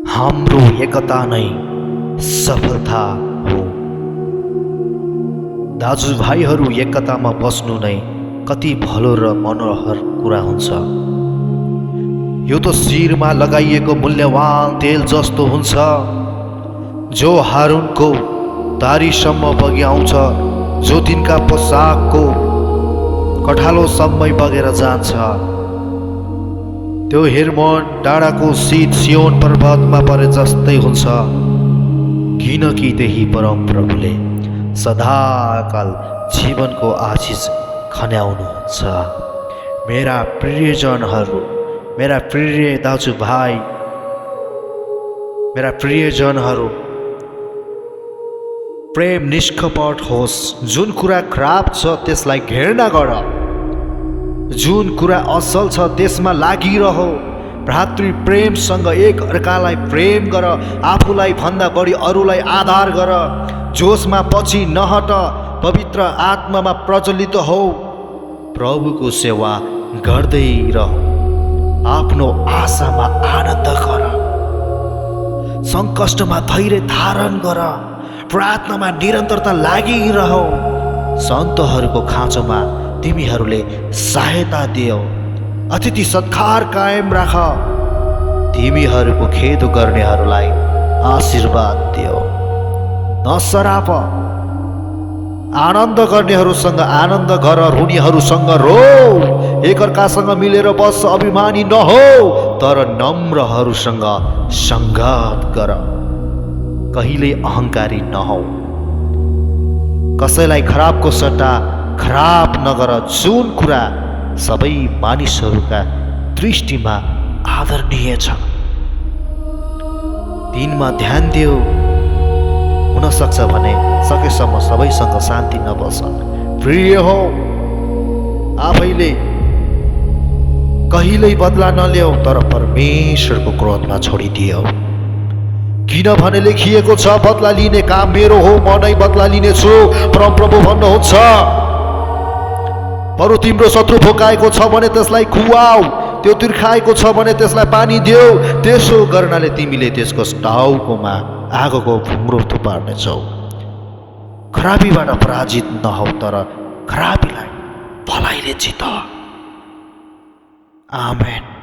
हाम्रो एकता नै सफलता हो। दाजुभाइहरू एकतामा बस्नु नै कति भलो र मनोहर कुरा हुन्छ। यो त शिरमा लगाइएको मूल्यवान तेल जस्तो हुन्छ, जो हारुनको दारीसम्म बगिआउँछ, जो तिनका पोसाकको कठालोसम्मै बगेर जान्छ। त्यो हेर्मोन डाँडाको शीत सियोन पर्वतमा परे जस्तै हुन्छ, किनकि त्यही परमप्रभुले सदाकाल जीवनको आशिष खन्याउनुहुन्छ। मेरा प्रियजनहरू, मेरा प्रिय दाजुभाइ, मेरा प्रियजनहरू, प्रेम निष्कपट होस्। जुन कुरा खराब छ त्यसलाई घृणा गर, जुन कुरा असल छ त्यसमा लागिरह। भ्रातृ प्रेमसँग एक अर्कालाई प्रेम गर, आफूलाई भन्दा बढी अरूलाई आदर गर। जोशमा पछि नहट, पवित्र आत्मामा प्रज्वलित हो, प्रभुको सेवा गर्दै रह। आफ्नो आशामा आनन्द गर, सङ्कष्टमा धैर्य धारण गर, प्रार्थनामा निरन्तरता लागिरह। सन्तहरूको खाँचोमा तिमीहरूले सहायता दियो, अतिथि सत्कार कायम राख। तिमीहरूको खेद गर्नेहरूलाई आशीर्वाद दियो, नसराप। आनन्द गर्नेहरूसँग आनन्द गर, ऋणीहरूसँग रो। एकअर्कासँग मिलेर बस, अभिमानी नहो, तर नम्रहरूसँग सङ्गत गर। कहिले अहङ्कारी नहौ, कसैलाई खराबको सट्टा खराब नगर। जुन कुरा सबै मानिसहरूका दृष्टिमा आदरणीय छ तिनमा ध्यान देऊ। हुन सक्छ भने सकेसम्म सबैसँग शान्ति नबस। प्रिय हो, आफैले कहिल्यै बदला नल्याऊ, तर परमेश्वरको क्रोधमा छोडिदियो। किनभने लेखिएको छ, बदला लिने काम मेरो हो, म नै बदला लिनेछु, परमप्रभु भन्नुहुन्छ। बरु तिम्रो शत्रु भोकाएको छ भने त्यसलाई खुवाऊ, त्यो तिर्खाएको छ भने त्यसलाई पानी देऊ। त्यसो गर्नाले तिमीले त्यसको टाउकोमा आगोको भुम्रो थुपार्नेछौ। खराबीबाट पराजित नहौ, तर खराबीलाई भलाइले जित। आमेन।